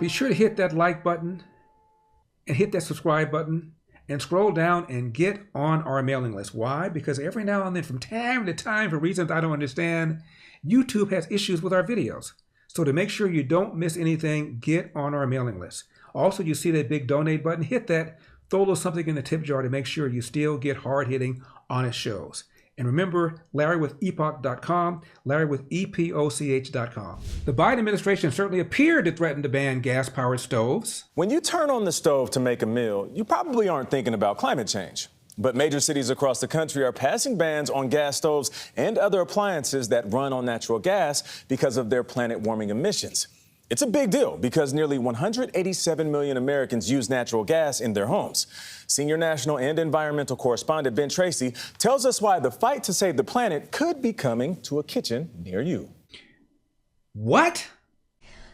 Be sure to hit that like button and hit that subscribe button and scroll down and get on our mailing list. Why? Because every now and then, from time to time, for reasons I don't understand, YouTube has issues with our videos. So to make sure you don't miss anything, get on our mailing list. Also, you see that big donate button, hit that, throw a little something in the tip jar to make sure you still get hard-hitting, honest shows. And remember, Larry with epoch.com, Larry with epoch.com. The Biden administration certainly appeared to threaten to ban gas-powered stoves. When you turn on the stove to make a meal, you probably aren't thinking about climate change. But major cities across the country are passing bans on gas stoves and other appliances that run on natural gas because of their planet-warming emissions. It's a big deal because nearly 187 million Americans use natural gas in their homes. Senior national and environmental correspondent Ben Tracy tells us why the fight to save the planet could be coming to a kitchen near you. What?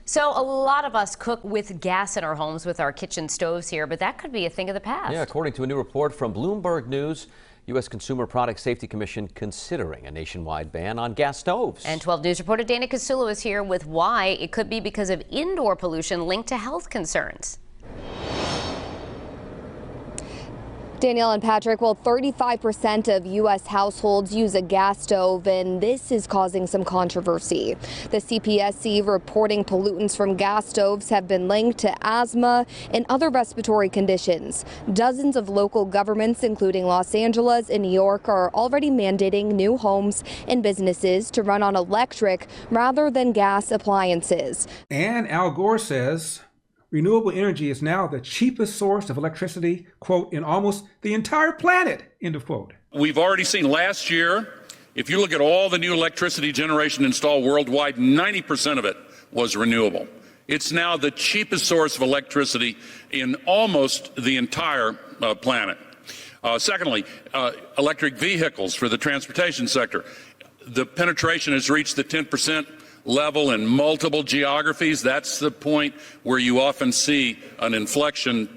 So a lot of us cook with gas in our homes with our kitchen stoves here, but that could be a thing of the past. Yeah, according to a new report from Bloomberg News, U.S. Consumer Product Safety Commission considering a nationwide ban on gas stoves. And 12 News reporter Dana Casullo is here with why it could be because of indoor pollution linked to health concerns. Danielle and Patrick, well, 35% of U.S. households use a gas stove, and this is causing some controversy. The CPSC reporting pollutants from gas stoves have been linked to asthma and other respiratory conditions. Dozens of local governments, including Los Angeles and New York, are already mandating new homes and businesses to run on electric rather than gas appliances. And Al Gore says renewable energy is now the cheapest source of electricity, quote, in almost the entire planet, end of quote. We've already seen last year, if you look at all the new electricity generation installed worldwide, 90% of it was renewable. It's now the cheapest source of electricity in almost the entire planet. Secondly, electric vehicles for the transportation sector. The penetration has reached the 10% level in multiple geographies. That's the point where you often see an inflection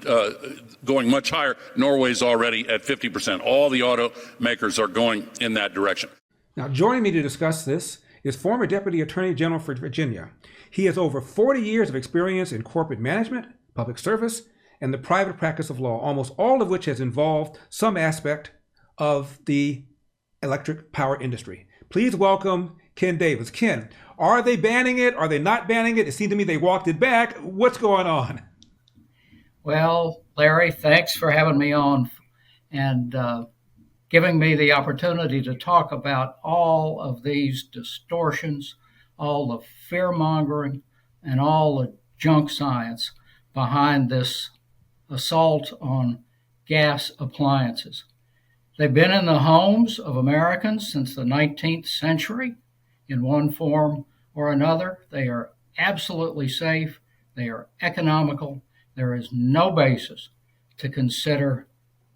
going much higher. Norway's already at 50%. All the automakers are going in that direction. Now, joining me to discuss this is former Deputy Attorney General for Virginia. He has over 40 years of experience in corporate management, public service, and the private practice of law, almost all of which has involved some aspect of the electric power industry. Please welcome Ken Davis. Ken, are they banning it? Are they not banning it? It seemed to me they walked it back. What's going on? Well, Larry, thanks for having me on and giving me the opportunity to talk about all of these distortions, all the fear-mongering, and all the junk science behind this assault on gas appliances. They've been in the homes of Americans since the 19th century in one form or another. They are absolutely safe. They are economical. There is no basis to consider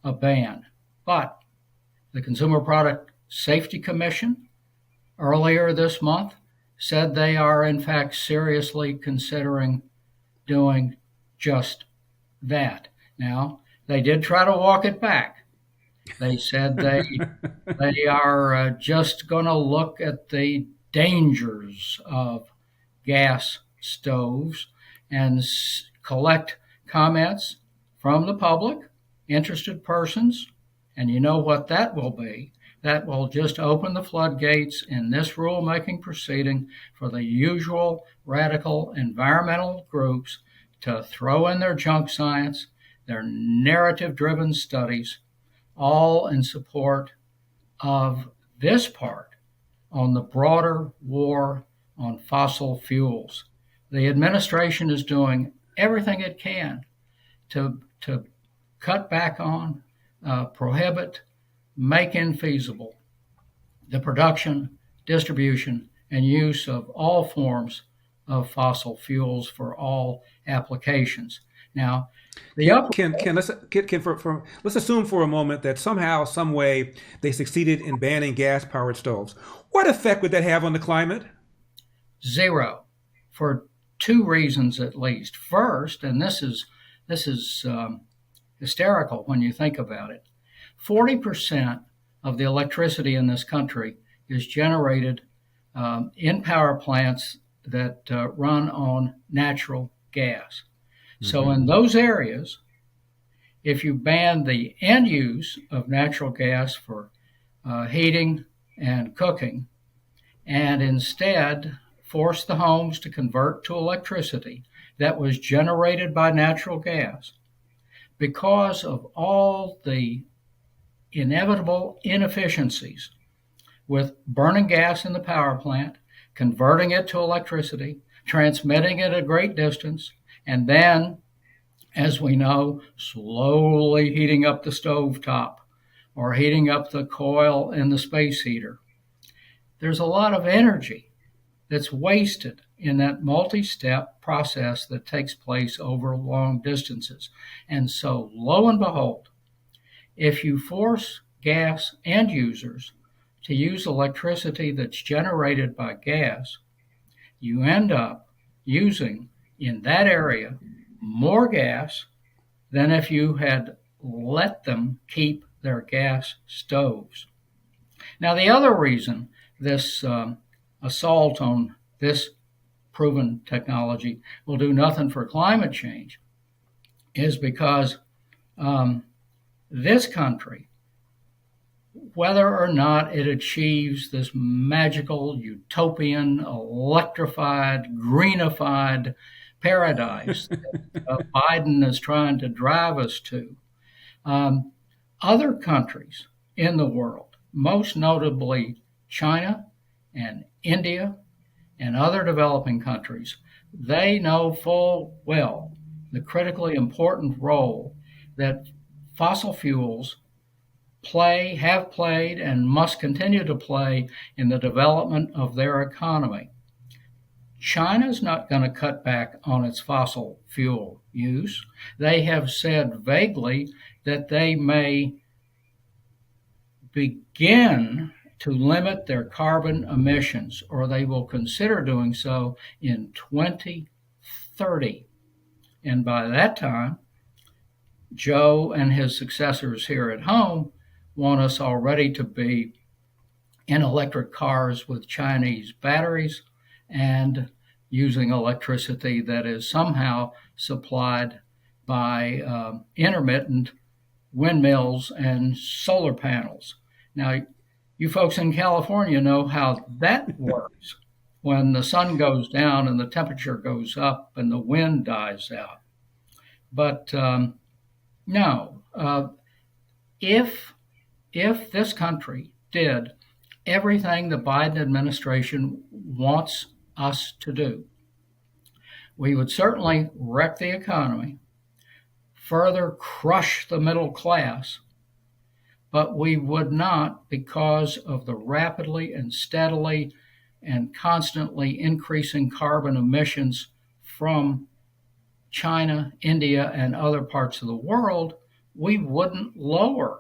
a ban. But the Consumer Product Safety Commission earlier this month said they are in fact seriously considering doing just that. Now, they did try to walk it back. They said they are just going to look at the dangers of gas stoves and collect comments from the public, interested persons, and you know what that will be. That will just open the floodgates in this rulemaking proceeding for the usual radical environmental groups to throw in their junk science, their narrative-driven studies, all in support of this part on the broader war on fossil fuels. The administration is doing everything it can to cut back on, prohibit, make infeasible the production, distribution, and use of all forms of fossil fuels for all applications. Now, let's assume for a moment that somehow, some way, they succeeded in banning gas-powered stoves. What effect would that have on the climate? Zero, for two reasons at least. First, and this is hysterical when you think about it, 40% of the electricity in this country is generated in power plants that run on natural gas. So in those areas, if you ban the end use of natural gas for heating and cooking, and instead force the homes to convert to electricity that was generated by natural gas, because of all the inevitable inefficiencies with burning gas in the power plant, converting it to electricity, transmitting it a great distance, and then, as we know, slowly heating up the stovetop or heating up the coil in the space heater. There's a lot of energy that's wasted in that multi-step process that takes place over long distances. And so, lo and behold, if you force gas end users to use electricity that's generated by gas, you end up using in that area more gas than if you had let them keep their gas stoves. Now, the other reason this assault on this proven technology will do nothing for climate change is because this country, whether or not it achieves this magical, utopian, electrified, greenified paradise that Biden is trying to drive us to, other countries in the world, most notably China and India and other developing countries, they know full well the critically important role that fossil fuels have played, and must continue to play in the development of their economy. China's not going to cut back on its fossil fuel use. They have said vaguely that they may begin to limit their carbon emissions, or they will consider doing so in 2030. And by that time, Joe and his successors here at home want us already to be in electric cars with Chinese batteries and using electricity that is somehow supplied by intermittent windmills and solar panels. Now, you folks in California know how that works when the sun goes down and the temperature goes up and the wind dies out. But no, if this country did everything the Biden administration wants us to do, we would certainly wreck the economy, further crush the middle class, but we would not, because of the rapidly and steadily and constantly increasing carbon emissions from China, India, and other parts of the world, we wouldn't lower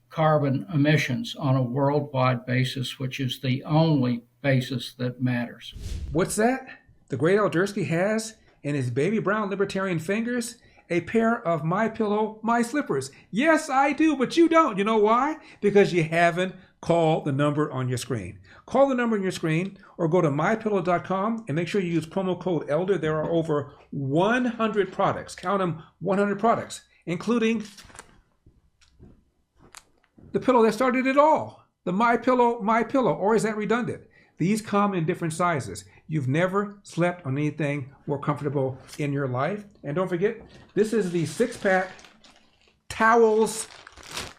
carbon emissions on a worldwide basis, which is the only basis that matters. What's that? The great Aldersky has in his baby brown libertarian fingers a pair of MYPILLOW My Slippers. Yes, I do, but you don't. You know why? Because you haven't called the number on your screen. Call the number on your screen or go to MyPillow.com and make sure you use promo code ELDER. There are over 100 products. Count them, 100 products, including the pillow that started it all, the MyPillow, or is that redundant? These come in different sizes. You've never slept on anything more comfortable in your life. And don't forget, this is the 6-pack towels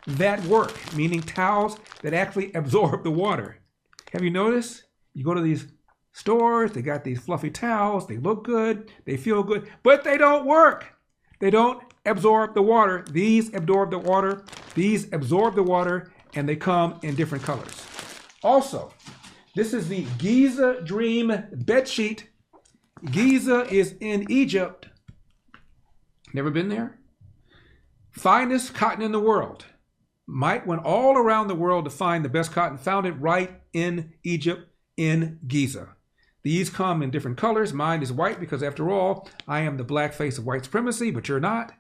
that work, meaning towels that actually absorb the water. Have you noticed? You go to these stores, they got these fluffy towels, they look good, they feel good, but they don't work. They don't absorb the water. These absorb the water, and they come in different colors. Also, this is the Giza Dream bedsheet. Giza is in Egypt. Never been there? Finest cotton in the world. Mike went all around the world to find the best cotton, found it right in Egypt, in Giza. These come in different colors. Mine is white because, after all, I am the black face of white supremacy, but you're not.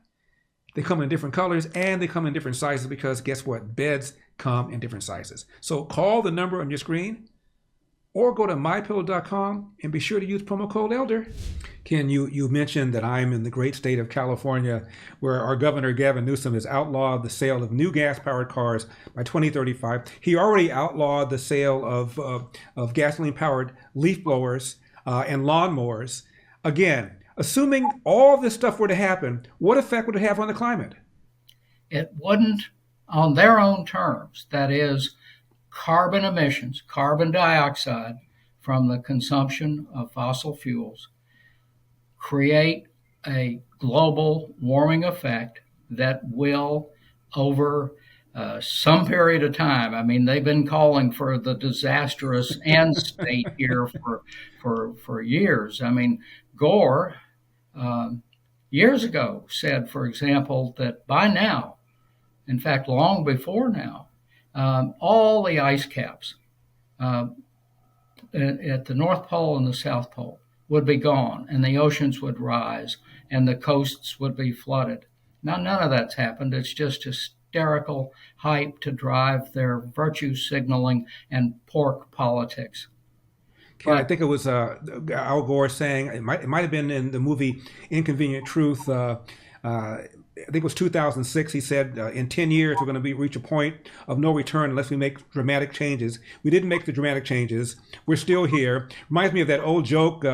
They come in different colors and they come in different sizes because, guess what? Beds come in different sizes. So call the number on your screen. or go to MYPILLOW.com and be sure to use promo code ELDER. Ken, you mentioned that I'm in the great state of California, where our governor, Gavin Newsom, has outlawed the sale of new gas-powered cars by 2035. He already outlawed the sale of gasoline-powered leaf blowers and lawnmowers. Again, assuming all this stuff were to happen, what effect would it have on the climate? It wouldn't, on their own terms, that is, carbon emissions, carbon dioxide from the consumption of fossil fuels, create a global warming effect that will, over some period of time, I mean, they've been calling for the disastrous end state here for years. I mean, Gore, years ago, said, for example, that by now, in fact, long before now, all the ice caps at the North Pole and the South Pole would be gone, and the oceans would rise, and the coasts would be flooded. Now, none of that's happened. It's just hysterical hype to drive their virtue signaling and pork politics. Ken, I think it was Al Gore saying, it might have been in the movie Inconvenient Truth, I think it was 2006, he said, in 10 years, we're going to reach a point of no return unless we make dramatic changes. We didn't make the dramatic changes. We're still here. Reminds me of that old joke.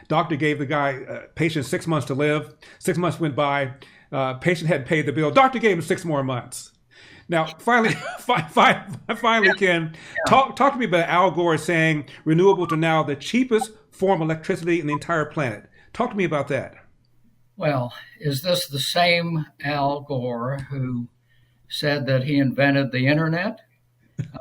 Doctor gave the patient 6 months to live. 6 months went by. Patient hadn't paid the bill. Doctor gave him 6 more months. Now, finally, Ken, talk to me about Al Gore saying renewables are now the cheapest form of electricity in the entire planet. Talk to me about that. Well, is this the same Al Gore who said that he invented the internet?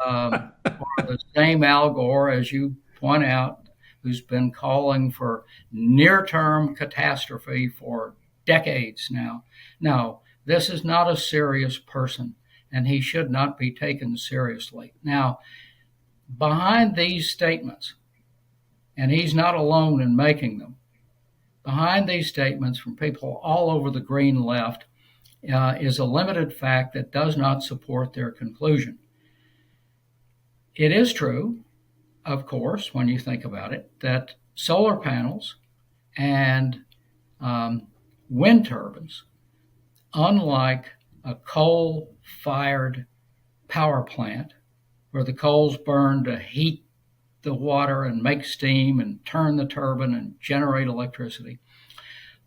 Or the same Al Gore, as you point out, who's been calling for near-term catastrophe for decades now? No, this is not a serious person, and he should not be taken seriously. Now, behind these statements, and he's not alone in making them, behind these statements from people all over the green left is a limited fact that does not support their conclusion. It is true, of course, when you think about it, that solar panels and wind turbines, unlike a coal-fired power plant where the coals burn to heat the water and make steam and turn the turbine and generate electricity,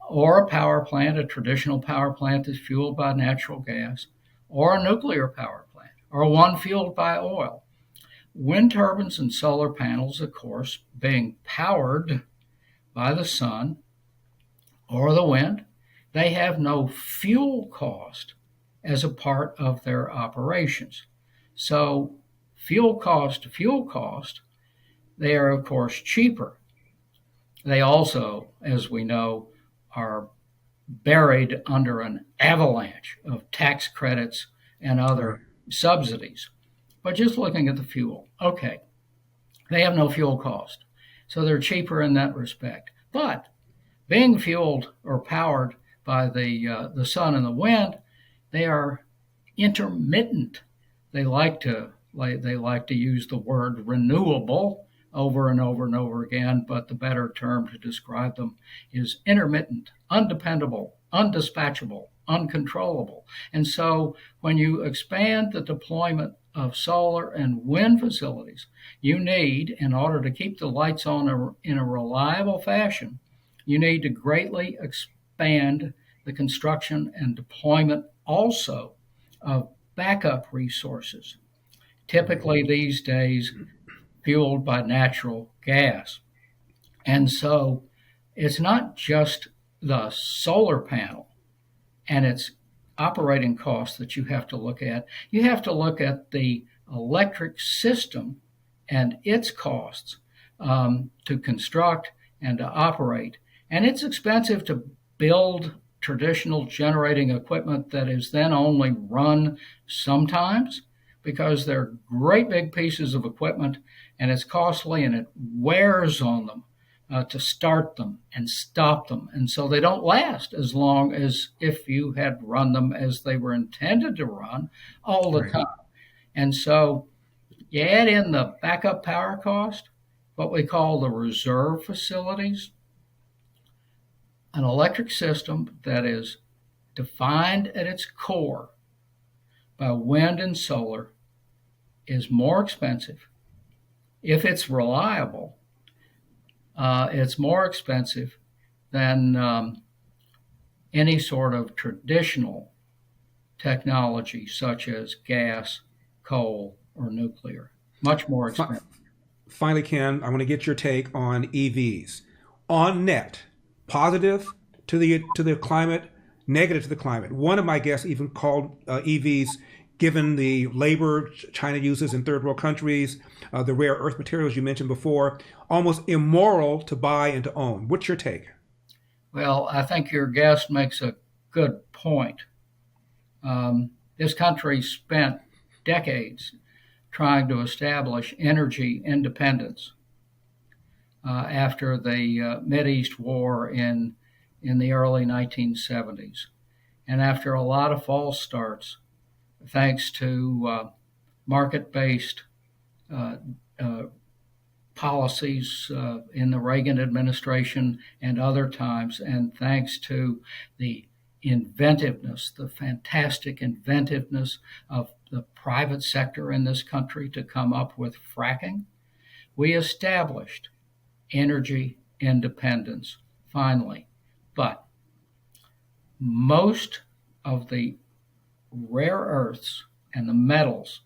or a power plant, a traditional power plant that's fueled by natural gas, or a nuclear power plant, or one fueled by oil. Wind turbines and solar panels, of course, being powered by the sun or the wind, they have no fuel cost as a part of their operations. So fuel cost to fuel cost, they are, of course, cheaper. They also, as we know, are buried under an avalanche of tax credits and other subsidies. But just looking at the fuel, okay, they have no fuel cost, so they're cheaper in that respect. But being fueled or powered by the sun and the wind, they are intermittent. They like to use the word renewable over and over and over again, but the better term to describe them is intermittent, undependable, undispatchable, uncontrollable. And so when you expand the deployment of solar and wind facilities, you need, in order to keep the lights on in a reliable fashion, you need to greatly expand the construction and deployment also of backup resources, typically these days fueled by natural gas. And so it's not just the solar panel and its operating costs that you have to look at. You have to look at the electric system and its costs to construct and to operate. And it's expensive to build traditional generating equipment that is then only run sometimes, because they're great big pieces of equipment and it's costly and it wears on them to start them and stop them. And so they don't last as long as if you had run them as they were intended to run all the time. And so you add in the backup power cost, what we call the reserve facilities, an electric system that is defined at its core by wind and solar is more expensive. If it's reliable, it's more expensive than any sort of traditional technology such as gas, coal, or nuclear. Much more expensive. Finally, Ken, I want to get your take on EVs. On net, positive to the climate, negative to the climate. One of my guests even called EVs, given the labor China uses in third world countries, the rare earth materials you mentioned before, almost immoral to buy and to own. What's your take? Well, I think your guest makes a good point. This country spent decades trying to establish energy independence after the Mideast War in the early 1970s. And after a lot of false starts, thanks to market-based policies in the Reagan administration and other times, and thanks to the inventiveness, the fantastic inventiveness of the private sector in this country to come up with fracking, we established energy independence finally. But most of the rare earths and the metals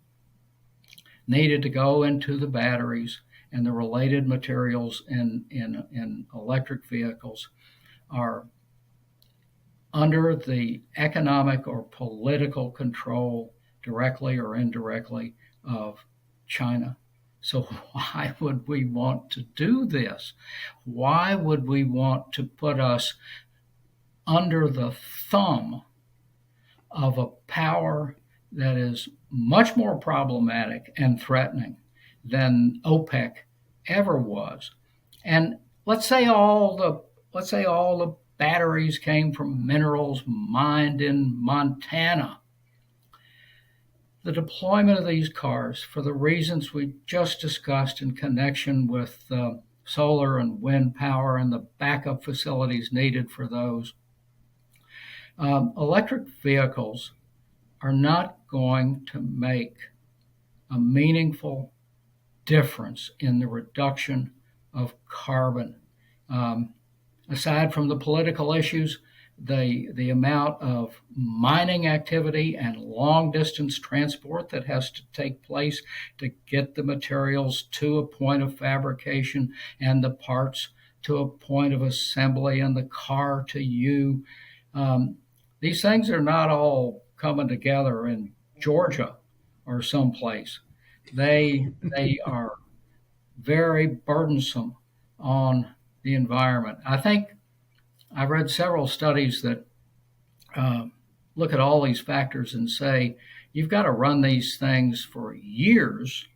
needed to go into the batteries and the related materials in electric vehicles are under the economic or political control, directly or indirectly, of China. So why would we want to do this? Why would we want to put us under the thumb of a power that is much more problematic and threatening than OPEC ever was? And let's say all the batteries came from minerals mined in Montana. The deployment of these cars, for the reasons we just discussed in connection with solar and wind power and the backup facilities needed for those, electric vehicles are not going to make a meaningful difference in the reduction of carbon. Aside from the political issues, the amount of mining activity and long distance transport that has to take place to get the materials to a point of fabrication and the parts to a point of assembly and the car to you. These things are not all coming together in Georgia or someplace. They are very burdensome on the environment. I think I've read several studies that look at all these factors and say you've got to run these things for years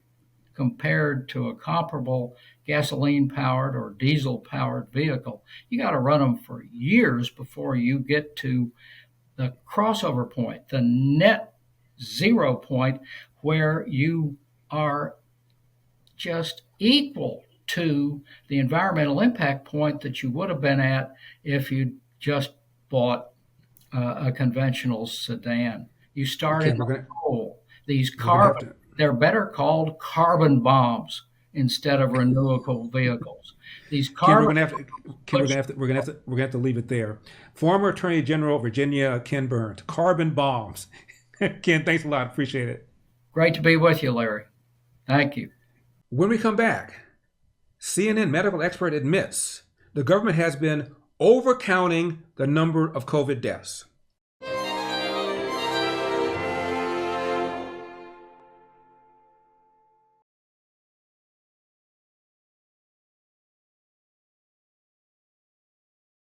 compared to a comparable gasoline-powered or diesel-powered vehicle. You got to run them for years before you get to the crossover point, the net zero point, where you are just equal to the environmental impact point that you would have been at if you just bought a conventional sedan. You started coal. These carbon, they're better called carbon bombs instead of renewable vehicles. These carbon. We're gonna have to leave it there. Former Attorney General Virginia Ken Burns, carbon bombs. Ken, thanks a lot. Appreciate it. Great to be with you, Larry. Thank you. When we come back, CNN medical expert admits the government has been overcounting the number of COVID deaths.